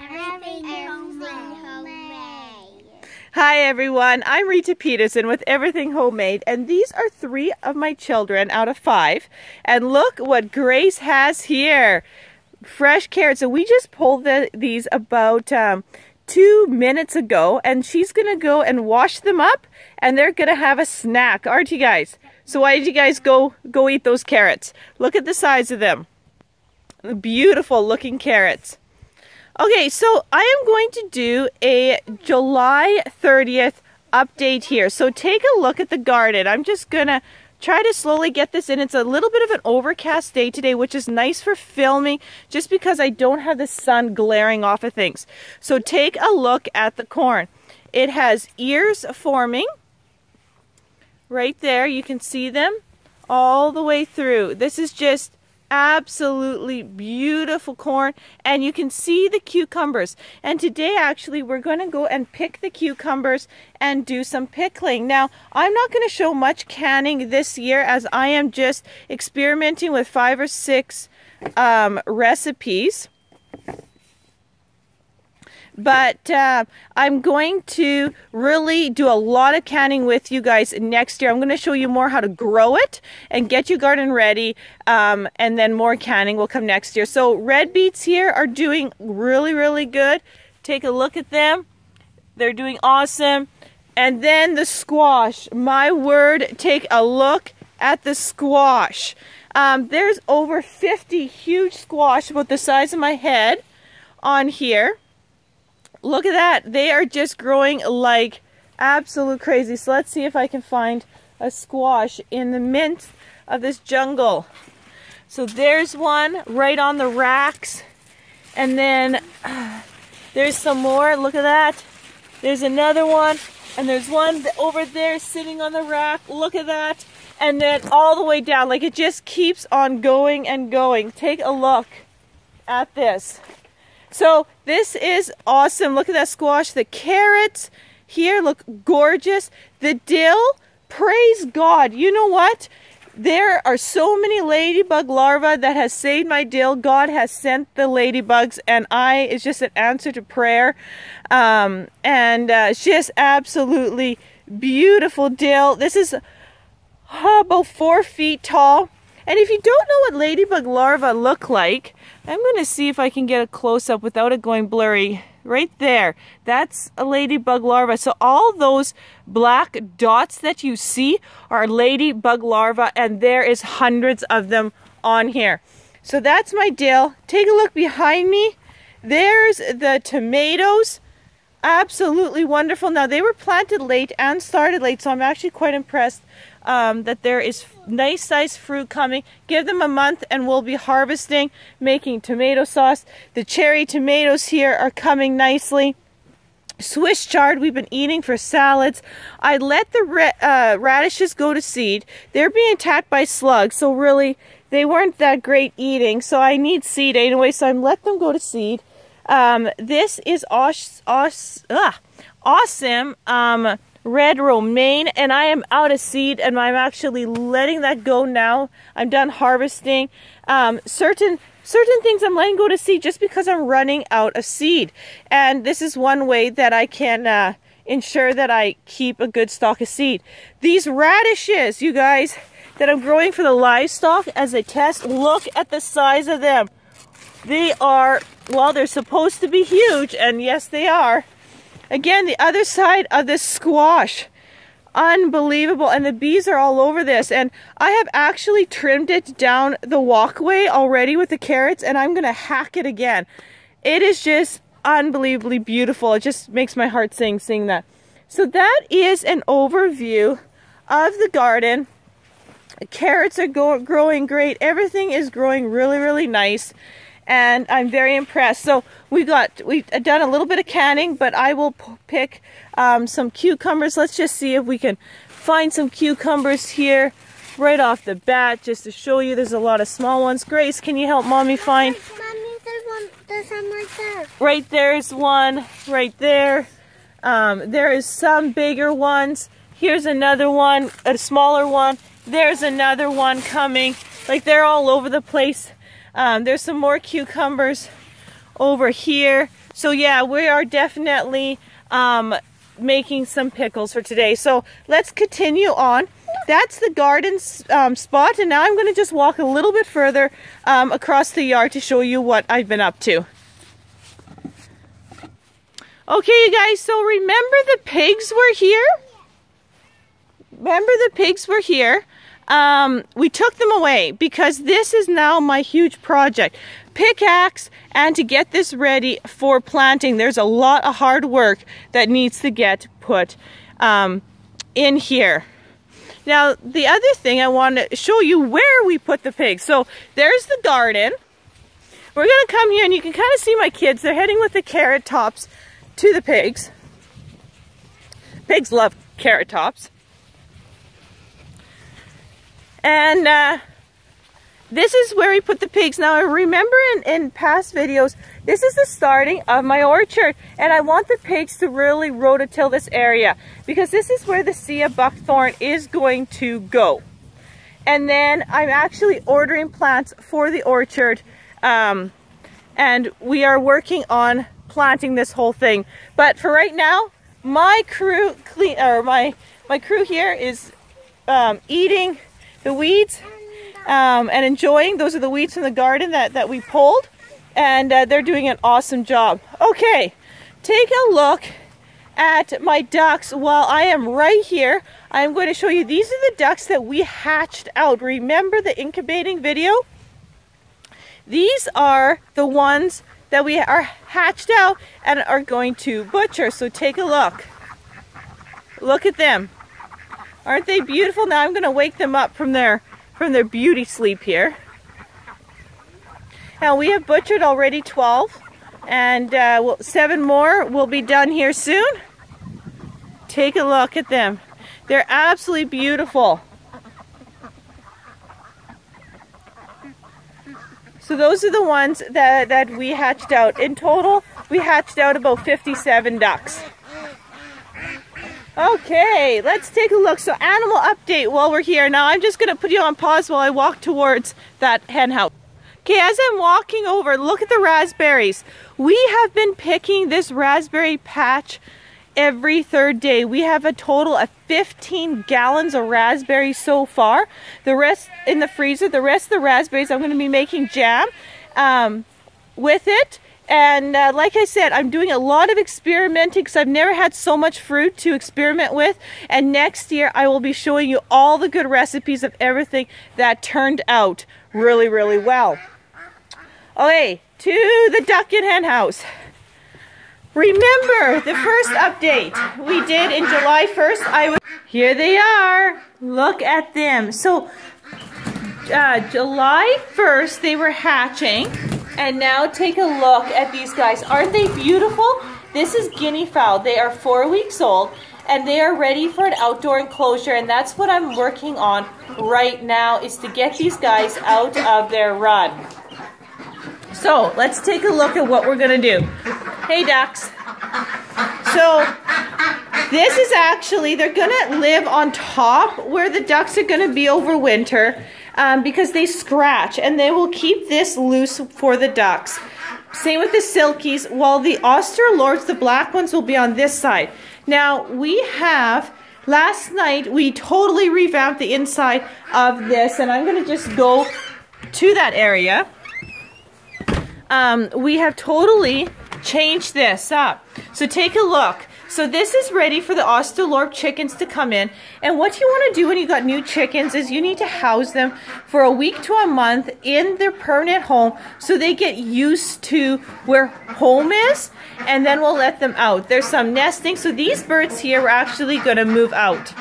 Everything homemade. Hi everyone, I'm Rita Peterson with Everything Homemade, and these are 3 of my children out of 5. And look what Grace has here. Fresh carrots. So we just pulled these about 2 minutes ago, and she's gonna go and wash them up, and they're gonna have a snack, aren't you guys? So why did you guys go eat those carrots? Look at the size of them. Beautiful looking carrots. Okay, so I am going to do a July 30th update here. So take a look at the garden. I'm just gonna try to slowly get this in. It's a little bit of an overcast day today, which is nice for filming just because I don't have the sun glaring off of things. So take a look at the corn. It has ears forming. Right there, you can see them all the way through. This is just absolutely beautiful corn, and you can see the cucumbers. And today actually we're going to go and pick the cucumbers and do some pickling. Now I'm not going to show much canning this year as I am just experimenting with 5 or 6 recipes. But I'm going to really do a lot of canning with you guys next year. I'm going to show you more how to grow it and get your garden ready, and then more canning will come next year. So red beets here are doing really good. Take a look at them. They're doing awesome. And then the squash. My word, take a look at the squash. There's over 50 huge squash about the size of my head on here. Look at that. They are just growing like absolute crazy. So let's see if I can find a squash in the midst of this jungle. So there's one right on the racks. And then there's some more. Look at that. There's another one. And there's one over there sitting on the rack. Look at that. And then all the way down. Like it just keeps on going and going. Take a look at this. So this is awesome. Look at that squash. The carrots here look gorgeous. The dill, praise God. You know what? There are so many ladybug larvae that has saved my dill. God has sent the ladybugs, and it's just an answer to prayer. It's just absolutely beautiful dill. This is about 4 feet tall. And if you don't know what ladybug larvae look like, I'm going to see if I can get a close-up without it going blurry. Right there. That's a ladybug larva. So all those black dots that you see are ladybug larvae, and there is hundreds of them on here. So that's my dill. Take a look behind me. There's the tomatoes. Absolutely wonderful. Now they were planted late and started late, so I'm actually quite impressed that there is nice sized fruit coming. Give them a month and we'll be harvesting, making tomato sauce. The cherry tomatoes here are coming nicely. Swiss chard we've been eating for salads. I let the radishes go to seed. They're being attacked by slugs, so really they weren't that great eating, so I need seed anyway, so I'm let them go to seed. This is awesome red romaine, and I am out of seed, and I'm actually letting that go now. I'm done harvesting. Certain things I'm letting go to seed just because I'm running out of seed, and this is one way that I can ensure that I keep a good stock of seed. These radishes, you guys, that I'm growing for the livestock as a test, look at the size of them. They are, well, they're supposed to be huge, and yes, they are. Again, the other side of this squash. Unbelievable. And the bees are all over this. And I have actually trimmed it down the walkway already with the carrots, and I'm going to hack it again. It is just unbelievably beautiful. It just makes my heart sing seeing that. So that is an overview of the garden. The carrots are growing great. Everything is growing really nice. And I'm very impressed. So we've done a little bit of canning, but I will pick some cucumbers. Let's just see if we can find some cucumbers here right off the bat, just to show you. There's a lot of small ones. Grace, can you help Mommy find? Mommy, there's one right there. Right there's one right there. There is some bigger ones. Here's another one, a smaller one. There's another one coming. Like, they're all over the place. There's some more cucumbers over here. So yeah, we are definitely making some pickles for today. So let's continue on. That's the garden spot, and now I'm going to just walk a little bit further across the yard to show you what I've been up to. Okay, you guys, so remember the pigs were here? Remember the pigs were here? We took them away because this is now my huge project. Pickaxe, and to get this ready for planting, there's a lot of hard work that needs to get put in here. Now, the other thing I want to show you where we put the pigs. So there's the garden. We're going to come here, and you can kind of see my kids. They're heading with the carrot tops to the pigs. Pigs love carrot tops. And this is where we put the pigs. Now, I remember in past videos, this is the starting of my orchard. And I want the pigs to really rototill this area, because this is where the Sia buckthorn is going to go. And then I'm actually ordering plants for the orchard. And we are working on planting this whole thing. But for right now, my crew my crew here is eating the weeds and enjoying. Those are the weeds from the garden that we pulled, and they're doing an awesome job. Okay, take a look at my ducks while I am right here. I'm going to show you, these are the ducks that we hatched out. Remember the incubating video? These are the ones that we are hatched out and are going to butcher. So take a look. Look at them. Aren't they beautiful? Now I'm going to wake them up from their beauty sleep here. Now we have butchered already 12, and 7 more will be done here soon. Take a look at them. They're absolutely beautiful. So those are the ones that we hatched out. In total, we hatched out about 57 ducks. Okay, let's take a look. So animal update while we're here. Now I'm just going to put you on pause while I walk towards that hen house. Okay, as I'm walking over, look at the raspberries. We have been picking this raspberry patch every 3rd day. We have a total of 15 gallons of raspberries so far. The rest in the freezer. The rest of the raspberries, I'm going to be making jam with it. And like I said, I'm doing a lot of experimenting because I've never had so much fruit to experiment with. And next year, I will be showing you all the good recipes of everything that turned out really, really well. Okay, to the duck and hen house. Remember the first update we did in July 1st. Here they are. Look at them. So July 1st, they were hatching. And now take a look at these guys. Aren't they beautiful? This is guinea fowl. They are 4 weeks old, and they are ready for an outdoor enclosure. And that's what I'm working on right now, is to get these guys out of their run. So let's take a look at what we're going to do. Hey, ducks. So this is actually, they're going to live on top where the ducks are going to be over winter. Because they scratch, and they will keep this loose for the ducks. Same with the silkies, while the Australorps, the black ones, will be on this side. Now, last night, we totally revamped the inside of this, and I'm going to just go to that area. We have totally changed this up. So take a look. So this is ready for the Australorp chickens to come in. And what you want to do when you got new chickens is you need to house them for a week to a month in their permanent home so they get used to where home is, and then we'll let them out. There's some nesting. So these birds here are actually going to move out.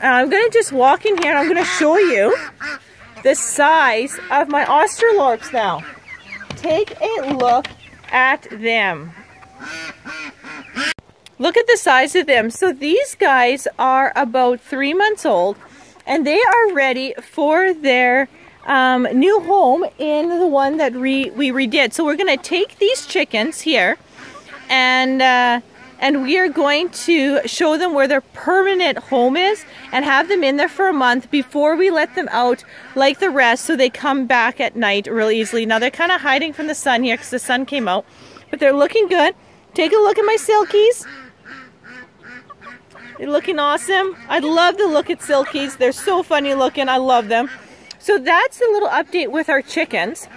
I'm going to just walk in here and I'm going to show you the size of my Australorps now. Take a look at them. Look at the size of them. So these guys are about 3 months old, and they are ready for their new home in the one that we redid. So we're going to take these chickens here and and we are going to show them where their permanent home is and have them in there for a month before we let them out like the rest, so they come back at night really easily. Now they're kind of hiding from the sun here because the sun came out, but they're looking good. Take a look at my silkies. They're looking awesome. I love the look at silkies. They're so funny looking. I love them. So that's a little update with our chickens.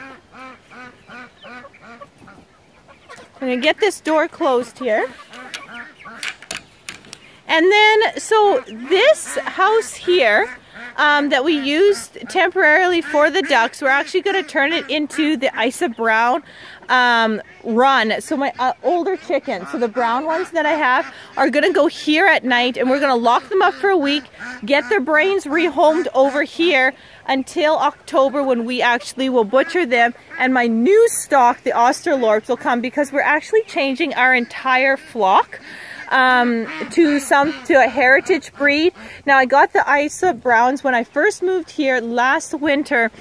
I'm going to get this door closed here. And then, so this house here that we used temporarily for the ducks, we're actually going to turn it into the Isa Brown run. So my older chickens, so the brown ones that I have, are going to go here at night, and we're going to lock them up for a week, get their brains rehomed over here until October, when we actually will butcher them, and my new stock, the Australorps, will come, because we're actually changing our entire flock to a heritage breed. Now, I got the Isa Browns when I first moved here last winter,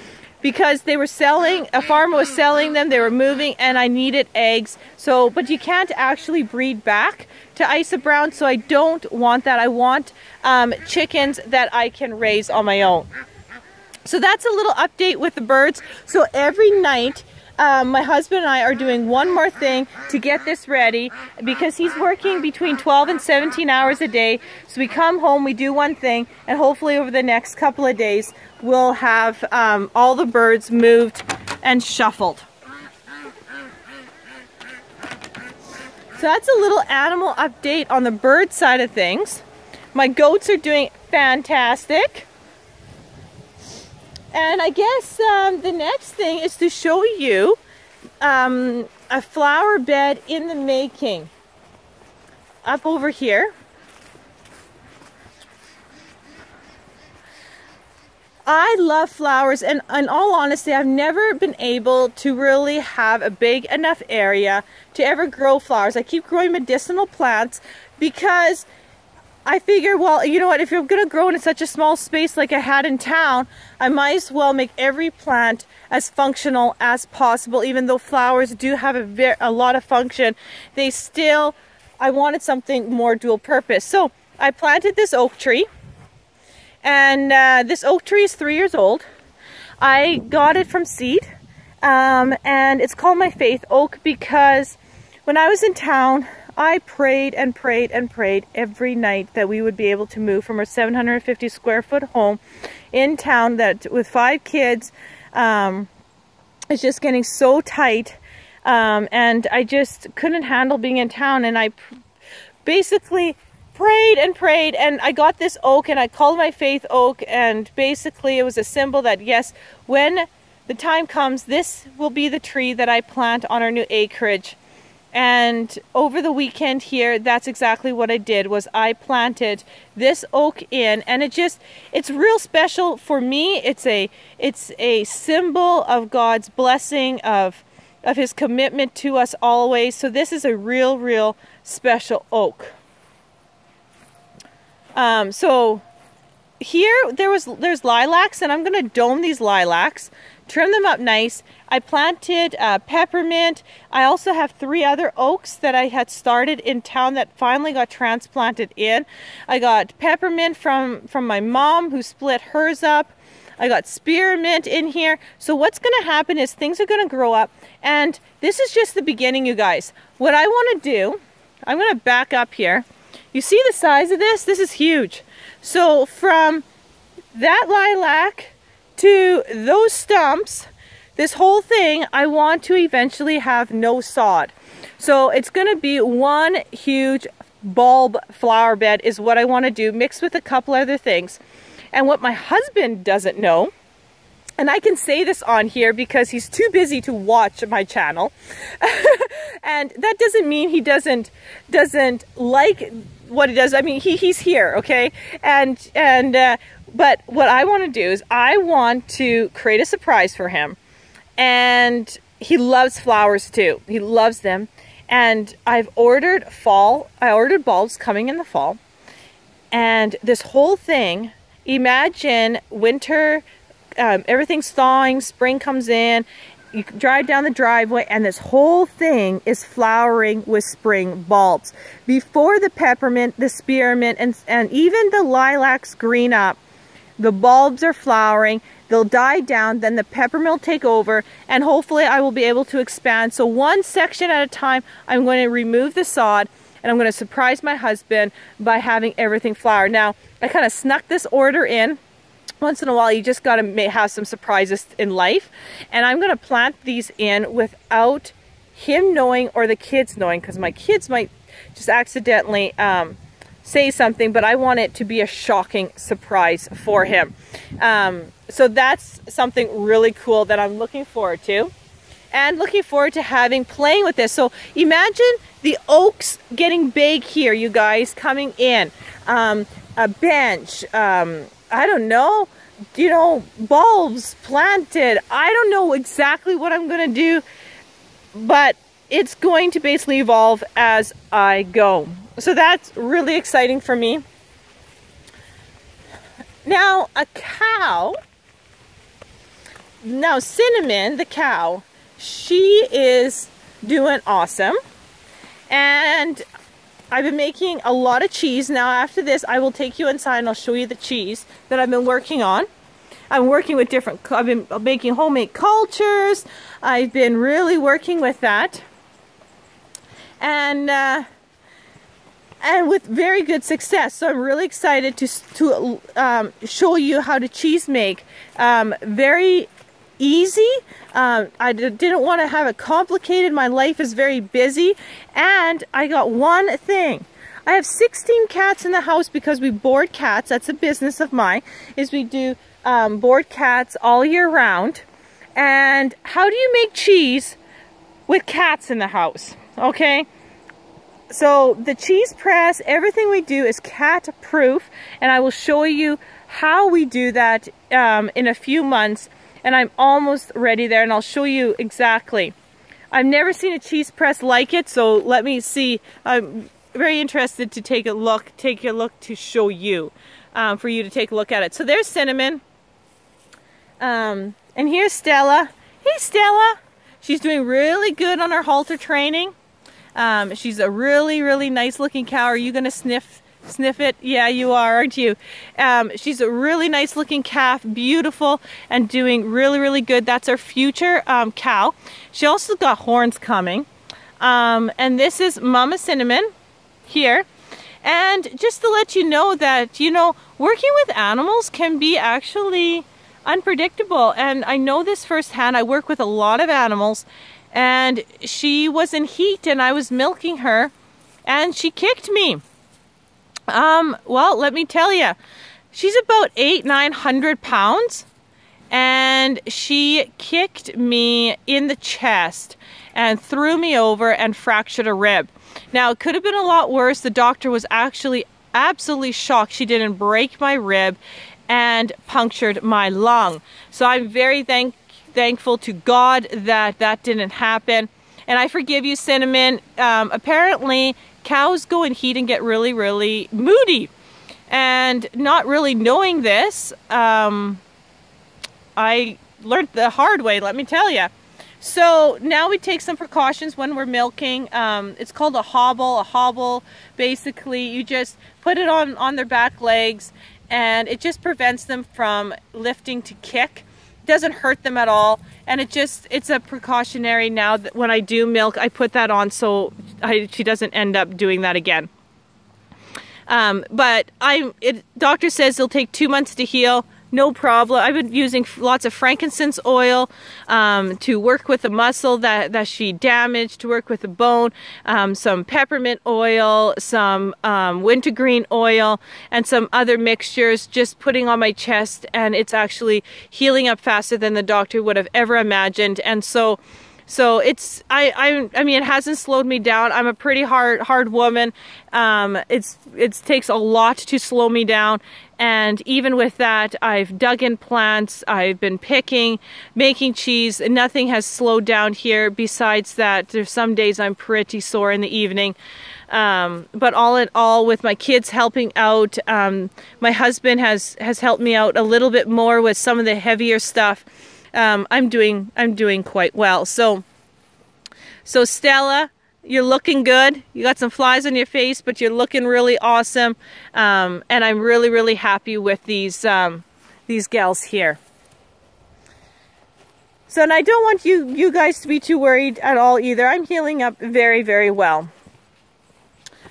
because they were selling, a farmer was selling them, they were moving, and I needed eggs. So, but you can't actually breed back to Isa Brown, so I don't want that. I want chickens that I can raise on my own. So that's a little update with the birds. So every night, my husband and I are doing one more thing to get this ready, because he's working between 12 and 17 hours a day. So we come home, we do one thing, and hopefully over the next couple of days, we'll have all the birds moved and shuffled. So that's a little animal update on the bird side of things. My goats are doing fantastic. And I guess the next thing is to show you a flower bed in the making. Up over here. I love flowers, and in all honesty, I've never been able to really have a big enough area to ever grow flowers. I keep growing medicinal plants because I figure, well, you know what, if you're going to grow in such a small space like I had in town, I might as well make every plant as functional as possible. Even though flowers do have a lot of function, they still, I wanted something more dual purpose. So I planted this oak tree, and this oak tree is 3 years old. I got it from seed, and it's called my faith oak because when I was in town, I prayed and prayed and prayed every night that we would be able to move from our 750 square foot home in town that with 5 kids is just getting so tight, and I just couldn't handle being in town, and I basically prayed and prayed, and I got this oak, and I called my faith oak, and basically it was a symbol that yes, when the time comes, this will be the tree that I plant on our new acreage. And over the weekend here, that's exactly what I did, was I planted this oak in, and it's real special for me. It's a symbol of God's blessing, of his commitment to us always. So this is a real special oak. So here there's lilacs, and I'm going to dome these lilacs, trim them up nice. I planted peppermint. I also have 3 other oaks that I had started in town that finally got transplanted in. I got peppermint from my mom, who split hers up. I got spearmint in here. So what's going to happen is things are going to grow up, and this is just the beginning, you guys. What I want to do, I'm going to back up here. You see the size of this? This is huge. So from that lilac to those stumps, this whole thing, I want to eventually have no sod. So it's going to be one huge bulb flower bed is what I want to do, mixed with a couple other things. And what my husband doesn't know, and I can say this on here because he's too busy to watch my channel, and that doesn't mean he doesn't like what he does. I mean, he's here, okay? But what I want to do is I want to create a surprise for him. And he loves flowers too. He loves them. And I ordered bulbs coming in the fall. And this whole thing, imagine winter, everything's thawing, spring comes in, you drive down the driveway and this whole thing is flowering with spring bulbs. Before the peppermint, the spearmint, and even the lilacs green up, the bulbs are flowering. They'll die down, then the peppermint will take over, and hopefully I will be able to expand. So one section at a time, I'm going to remove the sod, and I'm going to surprise my husband by having everything flower. Now, I kind of snuck this order in. Once in a while, you just got to have some surprises in life. And I'm going to plant these in without him knowing or the kids knowing, because my kids might just accidentally say something, but I want it to be a shocking surprise for him. So that's something really cool that I'm looking forward to. And looking forward to playing with this. So imagine the oaks getting big here, you guys, coming in. A bench, I don't know, you know, bulbs planted. I don't know exactly what I'm going to do, but it's going to basically evolve as I go. So that's really exciting for me. Now, a cow, now Cinnamon, the cow, she is doing awesome. And I've been making a lot of cheese. Now after this, I will take you inside and I'll show you the cheese that I've been working on. I'm working with I've been making homemade cultures. I've been really working with that. And with very good success. So I'm really excited to show you how to cheese make. Very easy. I didn't want to have it complicated. My life is very busy. And I got one thing. I have 16 cats in the house because we board cats. That's a business of mine, is we do board cats all year round. And how do you make cheese with cats in the house? Okay. So the cheese press, everything we do is cat proof, and I will show you how we do that in a few months, and I'm almost ready there, and I'll show you exactly. I've never seen a cheese press like it, so let me see. I'm very interested to take a look to show you, for you to take a look at it. So there's Cinnamon, and here's Stella. Hey Stella, she's doing really good on her halter training. She's a really, really nice looking cow. Are you gonna sniff it? Yeah, you are, aren't you? She's a really nice looking calf, beautiful, and doing really, really good. That's our future cow. She also got horns coming. And this is Mama Cinnamon here. And just to let you know that, you know, working with animals can be actually unpredictable. And I know this firsthand. I work with a lot of animals. And she was in heat and I was milking her and she kicked me. Well, let me tell you, she's about 800-900 pounds and she kicked me in the chest and threw me over and fractured a rib. Now, it could have been a lot worse. The doctor was actually absolutely shocked she didn't break my rib and punctured my lung. So I'm very thankful to God that that didn't happen. And I forgive you, Cinnamon. Apparently, cows go in heat and get really, really moody. And not really knowing this, I learned the hard way, let me tell you. So now we take some precautions when we're milking. It's called a hobble. A hobble, basically, you just put it on their back legs and it just prevents them from lifting to kick. Doesn't hurt them at all, and it's a precautionary. Now that when I do milk, I put that on so she doesn't end up doing that again. But doctor says it'll take 2 months to heal. No problem. I've been using lots of frankincense oil to work with the muscle that she damaged, to work with the bone, some peppermint oil, some wintergreen oil, and some other mixtures, just putting on my chest, and it's actually healing up faster than the doctor would have ever imagined. And so it's, I mean, it hasn't slowed me down. I'm a pretty hard woman. It takes a lot to slow me down. And even with that, I've dug in plants, I've been picking, making cheese, and nothing has slowed down here. Besides that, there's some days I'm pretty sore in the evening. But all in all, with my kids helping out, my husband has helped me out a little bit more with some of the heavier stuff. I'm doing quite well. So Stella, you're looking good. You got some flies on your face, but you're looking really awesome. And I'm really, really happy with these gals here. So, and I don't want you guys to be too worried at all either. I'm healing up very, very well.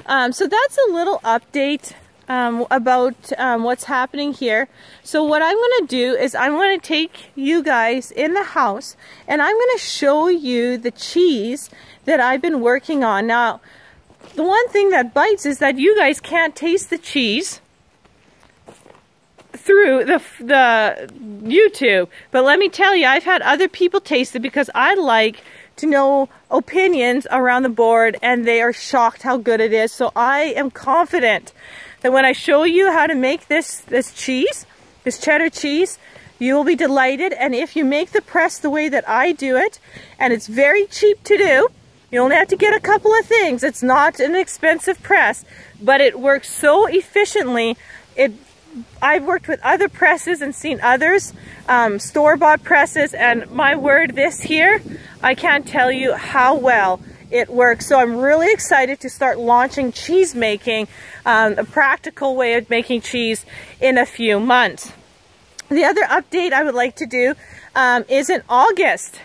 So that's a little update about what's happening here. So what I'm going to do is I'm going to take you guys in the house and I'm going to show you the cheese that I've been working on. Now, the one thing that bites is that you guys can't taste the cheese through the YouTube. But let me tell you, I've had other people taste it because I like to know opinions around the board, and they are shocked how good it is. So I am confident that when I show you how to make this cheese, this cheddar cheese, you will be delighted. And if you make the press the way that I do it, and it's very cheap to do, you only have to get a couple of things. It's not an expensive press, but it works so efficiently. I've worked with other presses and seen others, store-bought presses, and my word, this here, I can't tell you how well it works. So I'm really excited to start launching cheese making, a practical way of making cheese in a few months. The other update I would like to do is in August.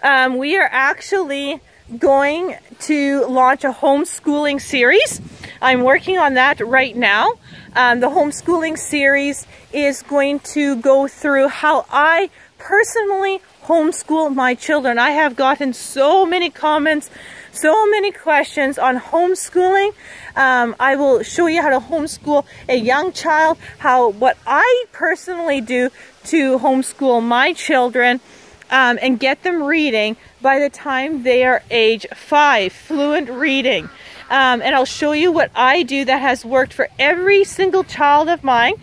We are actually going to launch a homeschooling series. I'm working on that right now. The homeschooling series is going to go through how I personally homeschool my children. I have gotten so many comments, so many questions on homeschooling. I will show you how to homeschool a young child, what I personally do to homeschool my children, and get them reading by the time they are age 5, fluent reading. And I'll show you what I do that has worked for every single child of mine,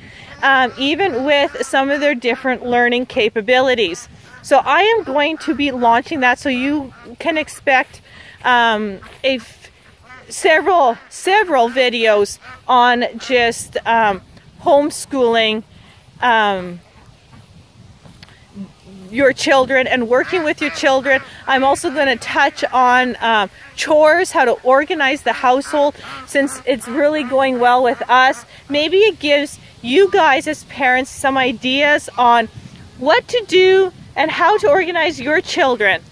even with some of their different learning capabilities. So I am going to be launching that, so you can expect several videos on just homeschooling your children and working with your children. I'm also going to touch on chores, how to organize the household, since it's really going well with us. Maybe it gives you guys as parents some ideas on what to do and how to organize your children.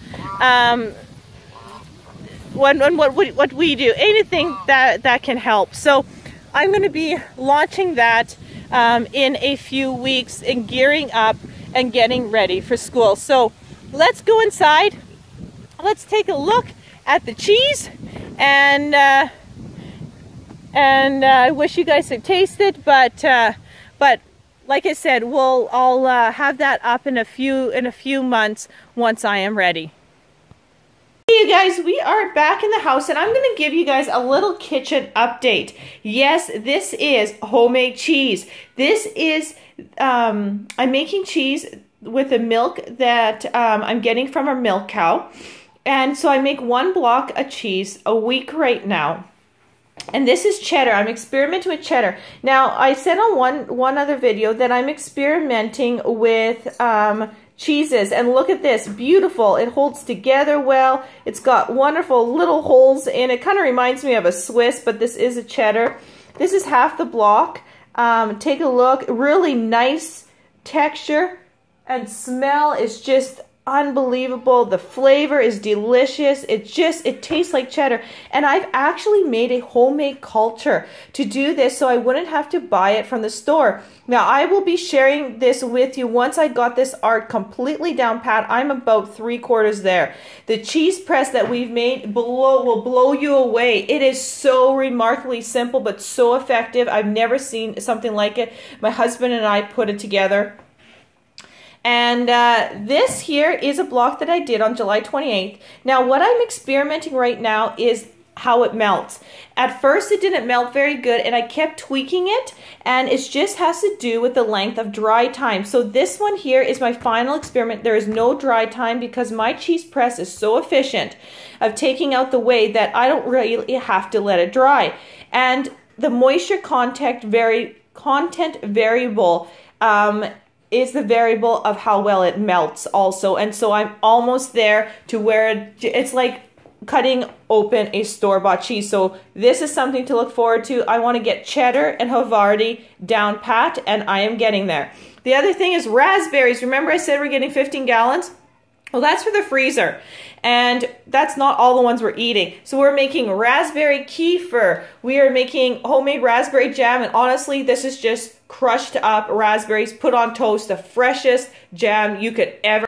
What we do, anything that can help. So I'm going to be launching that in a few weeks and gearing up and getting ready for school. So let's go inside. Let's take a look at the cheese, and I wish you guys could taste it, but like I said, I'll have that up in a few months once I am ready. Hey you guys, we are back in the house, and I'm going to give you guys a little kitchen update. Yes, this is homemade cheese. This is I'm making cheese with the milk that I'm getting from our milk cow. And so I make 1 block of cheese a week right now. And this is cheddar. I'm experimenting with cheddar. Now, I said on one other video that I'm experimenting with cheeses. And look at this. Beautiful. It holds together well. It's got wonderful little holes in it. Kind of reminds me of a Swiss, but this is a cheddar. This is half the block. Take a look. Really nice texture, and smell is just unbelievable. The flavor is delicious. It tastes like cheddar. And I've actually made a homemade culture to do this, so I wouldn't have to buy it from the store. Now, I will be sharing this with you once I got this art completely down pat. I'm about 3/4 there. The cheese press that we've made will blow you away. It is so remarkably simple, but so effective. I've never seen something like it. My husband and I put it together. And this here is a block that I did on July 28th. Now, what I'm experimenting right now is how it melts. At first, it didn't melt very good, and I kept tweaking it, and it just has to do with the length of dry time. So this one here is my final experiment. There is no dry time because my cheese press is so efficient of taking out the whey that I don't really have to let it dry. And the moisture content variable is the variable of how well it melts also. And so I'm almost there to where it's like cutting open a store-bought cheese. So this is something to look forward to. I want to get cheddar and Havarti down pat, and I am getting there. The other thing is raspberries. Remember I said we're getting 15 gallons? Well, that's for the freezer, and that's not all the ones we're eating. So we're making raspberry kefir. We are making homemade raspberry jam, and honestly, this is just crushed up raspberries put on toast, the freshest jam you could ever